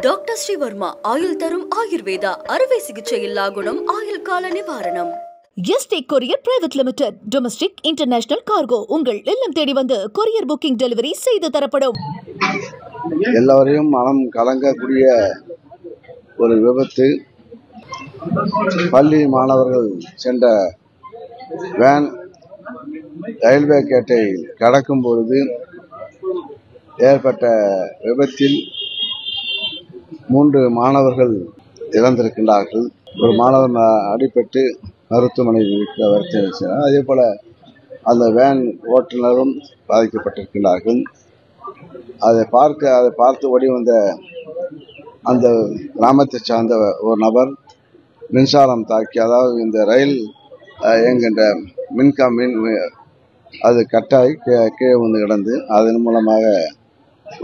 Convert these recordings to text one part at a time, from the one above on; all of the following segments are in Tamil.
டாக்டர் ஸ்ரீவர்மா ஆயுள் தரும் ஆயுர்வேதா அறுவை சிகிச்சை இல்லா குணம் ஆயுள் கால நிவாரணம். Yesterday courier private limited domestic international cargo உங்கள் இல்லம் தேடி வந்து கொரியர் புக்கிங் டெலிவரி செய்து தரப்படும். எல்லோரையும் மனம் கலங்கக்கூடிய ஒரு விபத்து. பள்ளி மாணவர்கள் சென்ற வேன் ரயில்வே கேட்டை கடக்கும் பொழுது ஏற்பட்ட விபத்தில் 3 மாணவர்கள் இறந்திருக்கின்றார்கள். ஒரு மாணவர் அடிபட்டு மருத்துவமனையில் வருத்தினார். அதே போல அந்த வேன் ஓட்டுநரும் பாதிக்கப்பட்டிருக்கிறார்கள். அதை பார்த்து ஓடி வந்த அந்த கிராமத்தை சார்ந்த ஒரு நபர் மின்சாரம் தாக்கி, அதாவது இந்த ரயில் இயங்குகின்ற மின் அது கட்டாய் கீழே வந்து கிடந்து அதன் மூலமாக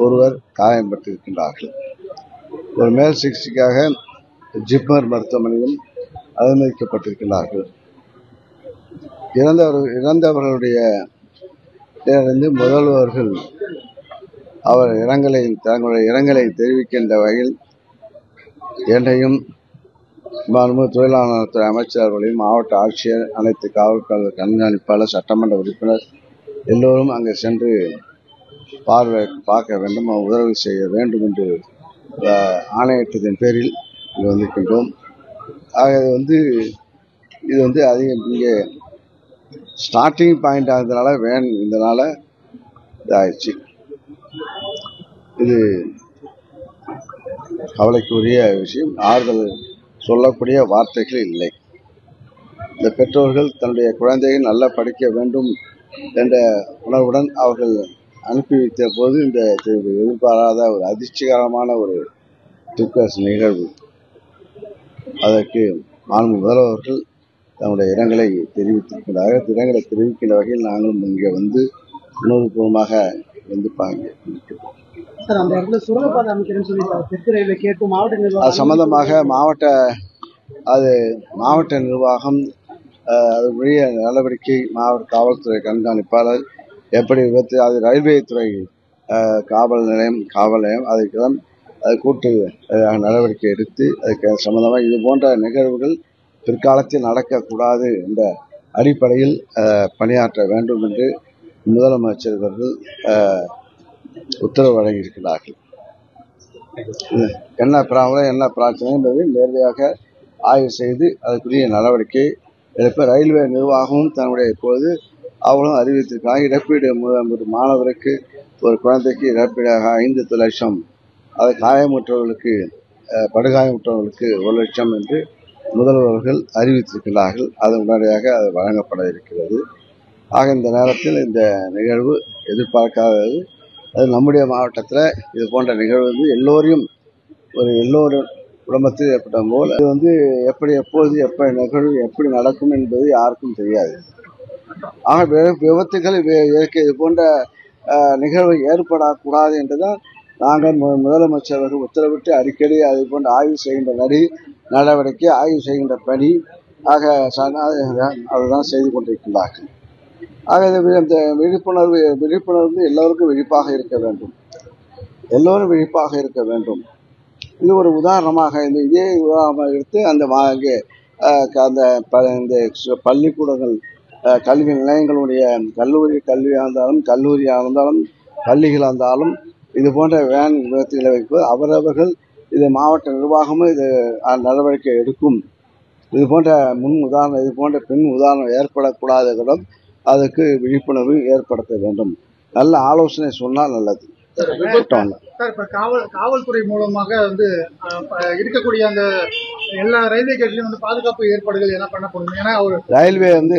ஒருவர் காயம்பட்டிருக்கின்றார்கள். ஒரு மேல் சிகிச்சைக்காக ஜிப்மர் மருத்துவமனையில் அனுமதிக்கப்பட்டிருக்கிறார்கள். இறந்தவர்களுடைய முதல்வர்கள் தங்களுடைய இரங்கலை தெரிவிக்கின்ற வகையில் என்னையும் தொழிலாளர் துறை அமைச்சர்களையும் மாவட்ட ஆட்சியர், அனைத்து காவல் கண்காணிப்பாளர், சட்டமன்ற உறுப்பினர் எல்லோரும் அங்கே சென்று பார்க்க வேண்டும், உதவி செய்ய வேண்டும் என்று ஆணையிட்டதன் பேரில் இங்கே வந்திருக்கின்றோம். ஆக இது அதிகம் இங்கே ஸ்டார்டிங் பாயிண்ட் ஆகிறதுனால வேன் இதனால இதாகிடுச்சு. இது கவலைக்குரிய விஷயம். ஆறுதல் சொல்லக்கூடிய வார்த்தைகள் இல்லை. இந்த பெற்றோர்கள் தன்னுடைய குழந்தைகள் நல்லா படிக்க வேண்டும் என்ற உணர்வுடன் அவர்கள் அனுப்பி வைத்த போது இந்த எதிர்பாராத ஒரு அதிர்ச்சிகரமான ஒரு துக்க நிகழ்வு. அதற்கு மாண்பு முதல்வர்கள் தன்னுடைய இரங்கலை தெரிவித்திருக்கிறார்கள். இரங்கலை தெரிவிக்கின்ற வகையில் நாங்களும் இங்கே வந்து உணர்வுபூர்வமாக அது சம்பந்தமாக மாவட்ட நிர்வாகம் உரிய நடவடிக்கை, மாவட்ட காவல்துறை கண்காணிப்பாளர் எப்படி விபத்து, அது ரயில்வே துறை காவல் நிலையம் அதுக்கெல்லாம் கூட்டு நடவடிக்கை எடுத்து அதுக்கு சம்பந்தமாக இது போன்ற நிகழ்வுகள் பிற்காலத்தில் நடக்கக்கூடாது என்ற அடிப்படையில் பணியாற்ற வேண்டும் என்று முதலமைச்சர் அவர்கள் உத்தரவு வழங்கியிருக்கிறார்கள். என்ன பிரச்சனை என்பதை நேரடியாக ஆய்வு செய்து அதற்குரிய நடவடிக்கை எடுப்ப ரயில்வே நிர்வாகமும் தன்னுடைய இப்போது அவங்களும் அறிவித்திருக்கிறாங்க. இழப்பீடு ஒரு மாணவருக்கு, ஒரு குழந்தைக்கு இழப்பீடாக 5 லட்சம், அது காயமுற்றவர்களுக்கு, படுகாயமுற்றவர்களுக்கு 1 லட்சம் என்று முதல்வர்கள் அறிவித்திருக்கிறார்கள். அது உடனடியாக அது வழங்கப்பட இருக்கிறது. ஆக இந்த நேரத்தில் இந்த நிகழ்வு எதிர்பார்க்காதது. அது நம்முடைய மாவட்டத்தில் இது போன்ற நிகழ்வு எல்லோரும் குடும்பத்தில் ஏற்பட்ட போல் இது எப்போது நிகழ்வு எப்படி நடக்கும் என்பது யாருக்கும் தெரியாது. ஆக விபத்துகள் இது போன்ற நிகழ்வு ஏற்படக்கூடாது என்றுதான் நாங்கள் முதலமைச்சர்கள் உத்தரவிட்டு அடிக்கடி அது போன்ற ஆய்வு செய்கின்ற நடவடிக்கை, ஆய்வு செய்கின்ற பணி அதுதான் செய்து கொண்டிருக்கிறார்கள். ஆக இந்த விழிப்புணர்வு எல்லோருக்கும் விழிப்பாக இருக்க வேண்டும். எல்லோரும் விழிப்பாக இருக்க வேண்டும். இது ஒரு உதாரணமாக இதே உதாரணமாக எடுத்து அந்த பள்ளிக்கூடங்கள், கல்வி நிலையங்களுடைய கல்வியாக இருந்தாலும் பள்ளிகளாக இருந்தாலும் இது போன்ற வேன் விபத்துகளை வைப்பது அவரவர்கள் இது மாவட்ட நிர்வாகமும் இது நடவடிக்கை எடுக்கும். இது போன்ற இது போன்ற பின் உதாரணம் ஏற்படக்கூடாதவர்களும் அதற்கு விழிப்புணர்வு ஏற்படுத்த வேண்டும். நல்ல ஆலோசனை சொன்னால் நல்லது. காவல்துறை மூலமாக இருக்கக்கூடிய அந்த எல்லா ரயில்வே கேட்லையும் பாதுகாப்பு ஏற்பாடுகள் என்ன பண்ணப்படும்? ஏன்னா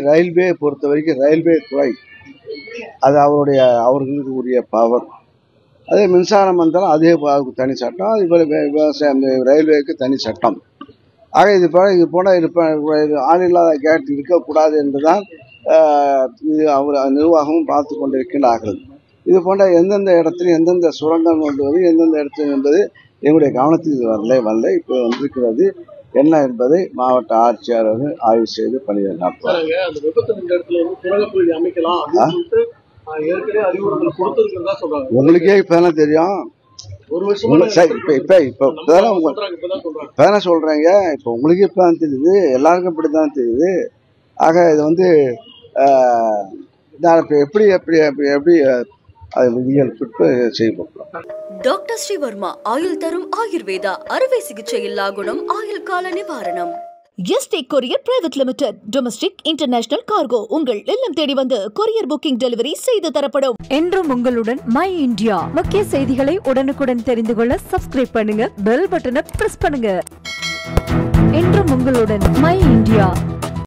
ரயில்வே பொறுத்த வரைக்கும் ரயில்வே துறை அது அவர்களுக்கு உரிய பவர். அதே மின்சாரம் வந்தாலும் அதே தனி சட்டம், அது போல விவசாயம் ரயில்வேக்கு தனி சட்டம். ஆக இது போல ஆள் இல்லாத கேட் இருக்கக்கூடாது என்றுதான் அவர் நிர்வாகமும் பார்த்து கொண்டிருக்கிறார்கள். இது போன்ற எந்தெந்த இடத்துல எந்தெந்த சுரங்கம் கொண்டுவது எந்தெந்த இடத்துல என்பது எங்களுடைய கவனத்தில் வரல. இப்போ வந்திருக்கிறது என்ன என்பதை மாவட்ட ஆட்சியாளர்கள் ஆய்வு செய்து பணியை நடத்துவார். உங்களுக்கே இப்ப தெரியும், ஒரு வருஷமா சரி இப்பதானே சொல்றேங்க. இப்போ உங்களுக்கு இப்பதான் தெரியுது, எல்லாருக்கும் இப்படித்தான் தெரியுது. ஆக இது வந்து நான் இப்போ எப்படி எப்படி எப்படி எப்படி அது விதிகள் செய்யப்போம். டாக்டர் ஸ்ரீவர்மா ஆயுள் தரும் ஆயுர்வேதா அறுவை சிகிச்சை இல்லா குணம் ஆயுள் கால நிவாரணம். Yesterday courier private limited domestic international cargo உங்கள் இல்லம் தேடி வந்து கொரியர் புக்கிங் டெலிவரி செய்து தரப்படும். என்றும் உங்களுடன் மை இந்தியா. முக்கிய செய்திகளை உடனுக்குடன் தெரிந்து கொள்ள சப்ஸ்கிரைப் பண்ணுங்க, பெல் பட்டனை பிரஸ் பண்ணுங்க. என்றும் உங்களுடன் மை இந்தியா.